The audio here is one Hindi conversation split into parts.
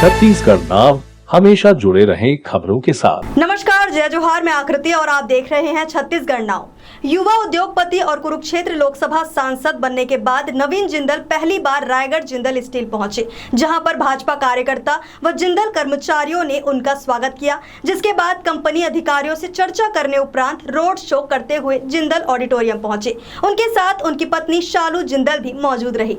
छत्तीसगढ़ नाव हमेशा जुड़े रहें खबरों के साथ। नमस्कार, जय जोहार, मैं आकृति और आप देख रहे हैं छत्तीसगढ़ नाव। युवा उद्योगपति और कुरुक्षेत्र लोकसभा सांसद बनने के बाद नवीन जिंदल पहली बार रायगढ़ जिंदल स्टील पहुंचे, जहां पर भाजपा कार्यकर्ता व जिंदल कर्मचारियों ने उनका स्वागत किया, जिसके बाद कंपनी अधिकारियों से चर्चा करने उपरांत रोड शो करते हुए जिंदल ऑडिटोरियम पहुंचे। उनके साथ उनकी पत्नी शालू जिंदल भी मौजूद रही।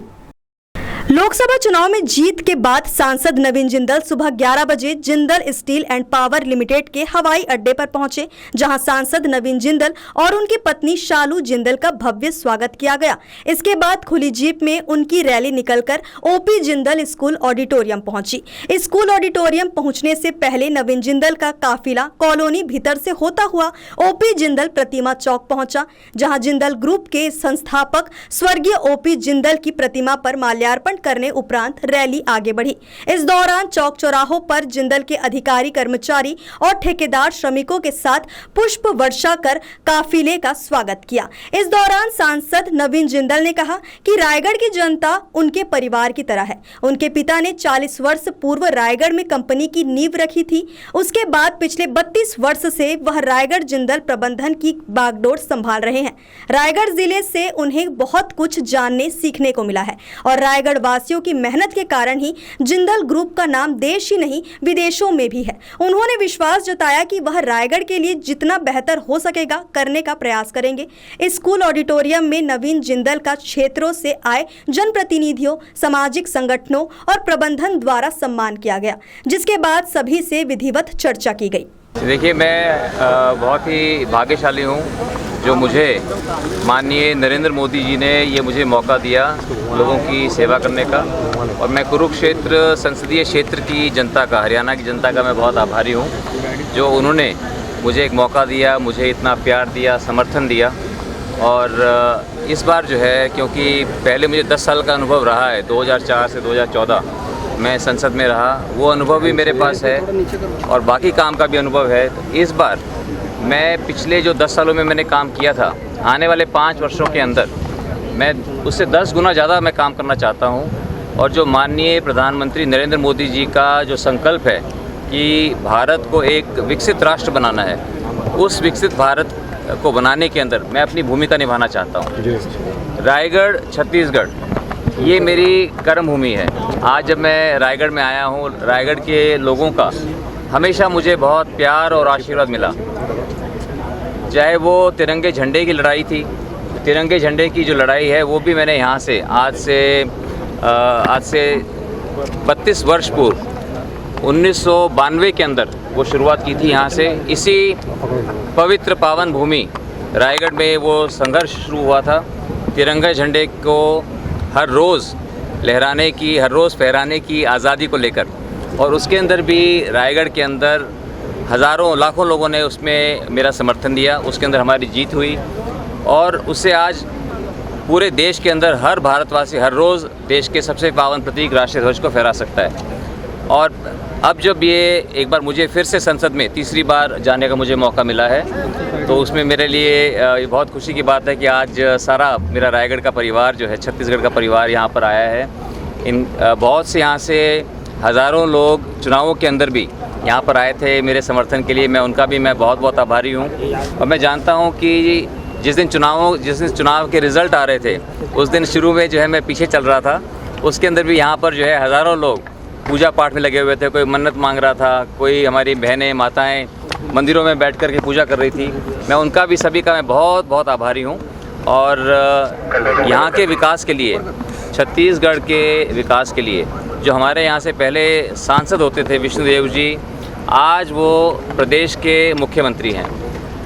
लोकसभा चुनाव में जीत के बाद सांसद नवीन जिंदल सुबह 11 बजे Jindal steel and power limited के हवाई अड्डे पर पहुंचे, जहां सांसद नवीन जिंदल और उनकी पत्नी शालू जिंदल का भव्य स्वागत किया गया। इसके बाद खुली जीप में उनकी रैली निकलकर ओपी जिंदल स्कूल ऑडिटोरियम पहुंची। स्कूल ऑडिटोरियम पहुंचने से पहले नवीन जिंदल का काफिला कॉलोनी भीतर से होता हुआ ओपी जिंदल प्रतिमा चौक पहुंचा, जहां जिंदल ग्रुप के संस्थापक स्वर्गीय ओपी जिंदल की प्रतिमा पर माल्यार्पण करने उपरांत रैली आगे बढ़ी। इस दौरान चौक चौराहों पर जिंदल के अधिकारी, कर्मचारी और ठेकेदार श्रमिकों के साथ पुष्प वर्षा कर काफिले का स्वागत किया। इस दौरान सांसद नवीन जिंदल ने कहा कि रायगढ़ की जनता उनके परिवार की तरह है। उनके पिता ने 40 वर्ष पूर्व रायगढ़ में कंपनी की नींव रखी थी। उसके बाद पिछले 32 वर्ष से वह रायगढ़ जिंदल प्रबंधन की बागडोर संभाल रहे हैं। रायगढ़ जिले से उन्हें बहुत कुछ जानने सीखने को मिला है और रायगढ़ वासियों की मेहनत के कारण ही जिंदल ग्रुप का नाम देश ही नहीं विदेशों में भी है। उन्होंने विश्वास जताया कि वह रायगढ़ के लिए जितना बेहतर हो सकेगा करने का प्रयास करेंगे। इस स्कूल ऑडिटोरियम में नवीन जिंदल का क्षेत्रों से आए जनप्रतिनिधियों, सामाजिक संगठनों और प्रबंधन द्वारा सम्मान किया गया, जिसके बाद सभी से विधिवत चर्चा की गई। देखिए, मैं बहुत ही भाग्यशाली हूँ जो मुझे माननीय नरेंद्र मोदी जी ने ये मुझे मौका दिया लोगों की सेवा करने का, और मैं कुरुक्षेत्र संसदीय क्षेत्र की जनता का, हरियाणा की जनता का मैं बहुत आभारी हूँ जो उन्होंने मुझे एक मौका दिया, मुझे इतना प्यार दिया, समर्थन दिया। और इस बार जो है, क्योंकि पहले मुझे 10 साल का अनुभव रहा है, 2004 से 2014 मैं संसद में रहा, वो अनुभव भी मेरे पास है और बाकी काम का भी अनुभव है। तो इस बार मैं पिछले जो 10 सालों में मैंने काम किया था, आने वाले 5 वर्षों के अंदर मैं उससे 10 गुना ज़्यादा मैं काम करना चाहता हूँ। और जो माननीय प्रधानमंत्री नरेंद्र मोदी जी का जो संकल्प है कि भारत को एक विकसित राष्ट्र बनाना है, उस विकसित भारत को बनाने के अंदर मैं अपनी भूमिका निभाना चाहता हूँ। रायगढ़ छत्तीसगढ़ ये मेरी कर्म भूमि है। आज जब मैं रायगढ़ में आया हूँ, रायगढ़ के लोगों का हमेशा मुझे बहुत प्यार और आशीर्वाद मिला। चाहे वो तिरंगे झंडे की लड़ाई थी, तिरंगे झंडे की जो लड़ाई है वो भी मैंने यहाँ से आज से 32 वर्ष पूर्व 1992 के अंदर वो शुरुआत की थी। यहाँ से इसी पवित्र पावन भूमि रायगढ़ में वो संघर्ष शुरू हुआ था, तिरंगे झंडे को हर रोज़ लहराने की, हर रोज़ फहराने की आज़ादी को लेकर। और उसके अंदर भी रायगढ़ के अंदर हज़ारों लाखों लोगों ने उसमें मेरा समर्थन दिया, उसके अंदर हमारी जीत हुई। और उससे आज पूरे देश के अंदर हर भारतवासी हर रोज़ देश के सबसे पावन प्रतीक राष्ट्रीय ध्वज को फहरा सकता है। और अब जब ये एक बार मुझे फिर से संसद में तीसरी बार जाने का मुझे मौका मिला है, तो उसमें मेरे लिए बहुत खुशी की बात है कि आज सारा मेरा रायगढ़ का परिवार जो है, छत्तीसगढ़ का परिवार यहाँ पर आया है। बहुत से यहाँ से हज़ारों लोग चुनावों के अंदर भी यहाँ पर आए थे मेरे समर्थन के लिए। मैं उनका भी मैं बहुत बहुत आभारी हूँ। और मैं जानता हूँ कि जिस दिन चुनाव के रिज़ल्ट आ रहे थे, उस दिन शुरू में जो है मैं पीछे चल रहा था, उसके अंदर भी यहाँ पर जो है हज़ारों लोग पूजा पाठ में लगे हुए थे। कोई मन्नत मांग रहा था, कोई हमारी बहनें माताएं मंदिरों में बैठ कर के पूजा कर रही थी। मैं उनका भी, सभी का मैं बहुत बहुत आभारी हूँ। और यहाँ के विकास के लिए, छत्तीसगढ़ के विकास के लिए, जो हमारे यहाँ से पहले सांसद होते थे विष्णुदेव जी, आज वो प्रदेश के मुख्यमंत्री हैं।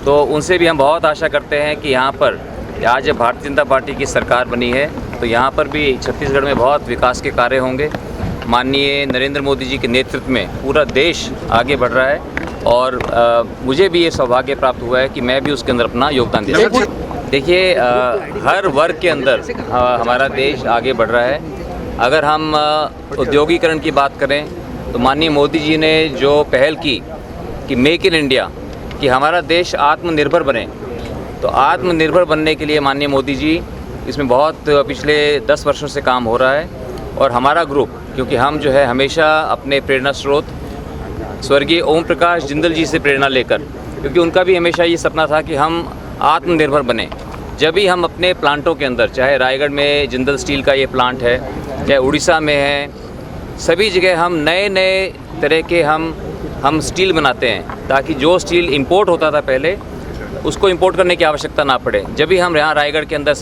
तो उनसे भी हम बहुत आशा करते हैं कि यहाँ पर आज जब भारतीय जनता पार्टी की सरकार बनी है, तो यहाँ पर भी छत्तीसगढ़ में बहुत विकास के कार्य होंगे। माननीय नरेंद्र मोदी जी के नेतृत्व में पूरा देश आगे बढ़ रहा है और मुझे भी ये सौभाग्य प्राप्त हुआ है कि मैं भी उसके अंदर अपना योगदान दे सकूं। देखिए, हर वर्ग के अंदर हमारा देश आगे बढ़ रहा है। अगर हम औद्योगिकरण की बात करें तो माननीय मोदी जी ने जो पहल की कि मेक इन इंडिया, कि हमारा देश आत्मनिर्भर बने, तो आत्मनिर्भर बनने के लिए माननीय मोदी जी इसमें बहुत पिछले 10 वर्षों से काम हो रहा है। और हमारा ग्रुप क्योंकि हम जो है हमेशा अपने प्रेरणा स्रोत स्वर्गीय ओम प्रकाश जिंदल जी से प्रेरणा लेकर, क्योंकि उनका भी हमेशा ये सपना था कि हम आत्मनिर्भर बने। जब भी हम अपने प्लांटों के अंदर, चाहे रायगढ़ में जिंदल स्टील का ये प्लांट है, चाहे उड़ीसा में है, सभी जगह हम नए नए तरह के हम स्टील बनाते हैं, ताकि जो स्टील इंपोर्ट होता था पहले, उसको इंपोर्ट करने की आवश्यकता ना पड़े। जब भी हम यहाँ रायगढ़ के अंदर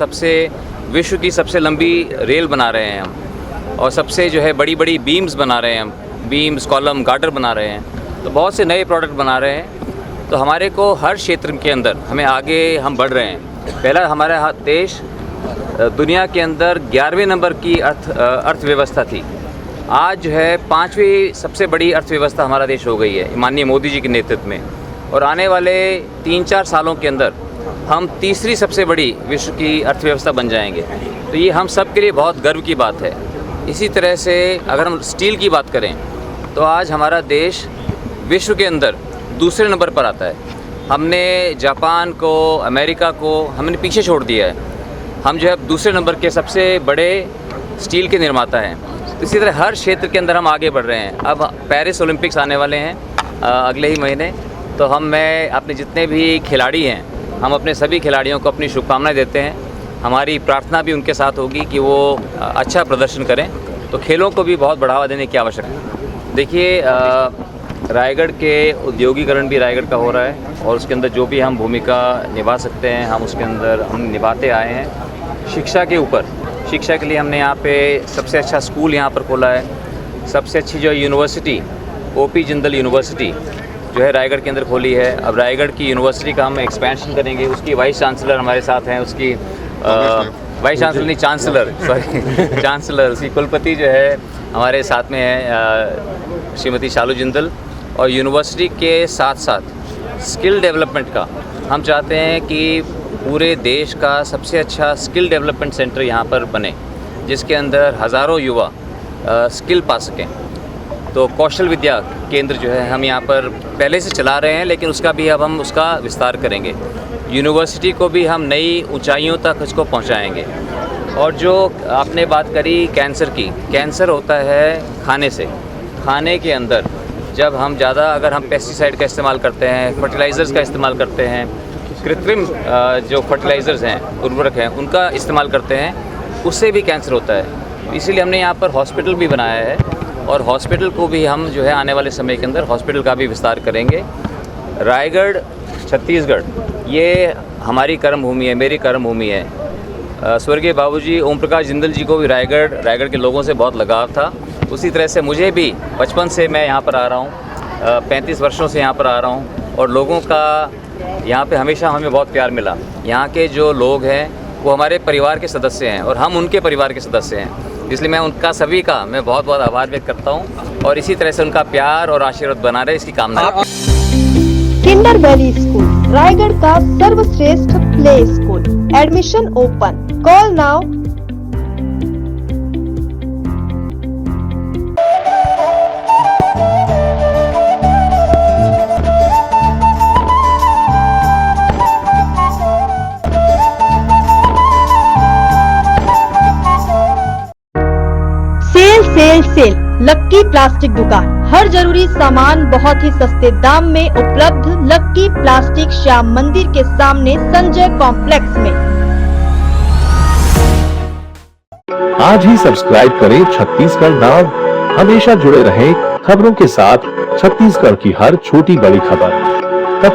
विश्व की सबसे लंबी रेल बना रहे हैं हम, और सबसे जो है बड़ी बड़ी बीम्स बना रहे हैं हम, बीम्स, कॉलम, गार्डर बना रहे हैं, तो बहुत से नए प्रोडक्ट बना रहे हैं। तो हमारे को हर क्षेत्र के अंदर हमें आगे हम बढ़ रहे हैं। पहला हमारा देश दुनिया के अंदर 11वें नंबर की अर्थव्यवस्था थी, आज जो है 5वीं सबसे बड़ी अर्थव्यवस्था हमारा देश हो गई है माननीय मोदी जी के नेतृत्व में। और आने वाले 3-4 सालों के अंदर हम तीसरी सबसे बड़ी विश्व की अर्थव्यवस्था बन जाएंगे। तो ये हम सब के लिए बहुत गर्व की बात है। इसी तरह से अगर हम स्टील की बात करें तो आज हमारा देश विश्व के अंदर दूसरे नंबर पर आता है। हमने जापान को, अमेरिका को हमने पीछे छोड़ दिया है। हम जो है दूसरे नंबर के सबसे बड़े स्टील के निर्माता हैं। तो इसी तरह हर क्षेत्र के अंदर हम आगे बढ़ रहे हैं। अब पेरिस ओलंपिक्स आने वाले हैं अगले ही महीने, तो मैं अपने जितने भी खिलाड़ी हैं, हम अपने सभी खिलाड़ियों को अपनी शुभकामनाएं देते हैं। हमारी प्रार्थना भी उनके साथ होगी कि वो अच्छा प्रदर्शन करें। तो खेलों को भी बहुत बढ़ावा देने की आवश्यकता है। देखिए, रायगढ़ के औद्योगिकरण भी रायगढ़ का हो रहा है, और उसके अंदर जो भी हम भूमिका निभा सकते हैं हम उसके अंदर हम निभाते आए हैं। शिक्षा के ऊपर, शिक्षा के लिए हमने यहाँ पे सबसे अच्छा स्कूल यहाँ पर खोला है। सबसे अच्छी जो यूनिवर्सिटी ओपी जिंदल यूनिवर्सिटी जो है रायगढ़ के अंदर खोली है। अब रायगढ़ की यूनिवर्सिटी का हम एक्सपेंशन करेंगे। उसकी वाइस चांसलर हमारे साथ हैं, उसकी वाइस चांसलर नहीं, चांसलर, सॉरी चांसलर, उसकी कुलपति जो है हमारे साथ में है श्रीमती शालू जिंदल। और यूनिवर्सिटी के साथ साथ स्किल डेवलपमेंट का हम चाहते हैं कि पूरे देश का सबसे अच्छा स्किल डेवलपमेंट सेंटर यहाँ पर बने, जिसके अंदर हज़ारों युवा स्किल पा सकें। तो कौशल विद्या केंद्र जो है हम यहाँ पर पहले से चला रहे हैं, लेकिन उसका भी अब हम उसका विस्तार करेंगे। यूनिवर्सिटी को भी हम नई ऊंचाइयों तक उसको पहुँचाएँगे। और जो आपने बात करी कैंसर की, कैंसर होता है खाने से। खाने के अंदर जब हम ज़्यादा अगर हम पेस्टिसाइड का इस्तेमाल करते हैं, फर्टिलाइज़र्स का इस्तेमाल करते हैं, कृत्रिम जो फर्टिलाइज़र्स हैं, उर्वरक हैं, उनका इस्तेमाल करते हैं, उससे भी कैंसर होता है। इसीलिए हमने यहाँ पर हॉस्पिटल भी बनाया है, और हॉस्पिटल को भी हम जो है आने वाले समय के अंदर हॉस्पिटल का भी विस्तार करेंगे। रायगढ़, छत्तीसगढ़, ये हमारी कर्म भूमि है, मेरी कर्म भूमि है। स्वर्गीय बाबूजी ओम प्रकाश जिंदल जी को भी रायगढ़ के लोगों से बहुत लगाव था। उसी तरह से मुझे भी बचपन से मैं यहाँ पर आ रहा हूँ, 35 वर्षों से यहाँ पर आ रहा हूँ, और लोगों का यहाँ पे हमेशा हमें बहुत प्यार मिला। यहाँ के जो लोग हैं वो हमारे परिवार के सदस्य हैं, और हम उनके परिवार के सदस्य हैं। इसलिए मैं उनका सभी का मैं बहुत बहुत आभार व्यक्त करता हूँ, और इसी तरह से उनका प्यार और आशीर्वाद बना रहे, इसकी कामना। किंडर वैली स्कूल, रायगढ़ का सर्वश्रेष्ठ play school. Admission open. Call now. Sale lucky plastic दुकान, हर जरूरी सामान बहुत ही सस्ते दाम में उपलब्ध। लक्की प्लास्टिक, श्याम मंदिर के सामने, संजय कॉम्प्लेक्स में। आज ही सब्सक्राइब करें छत्तीसगढ़ नाव। हमेशा जुड़े रहें खबरों के साथ, छत्तीसगढ़ की हर छोटी बड़ी खबर।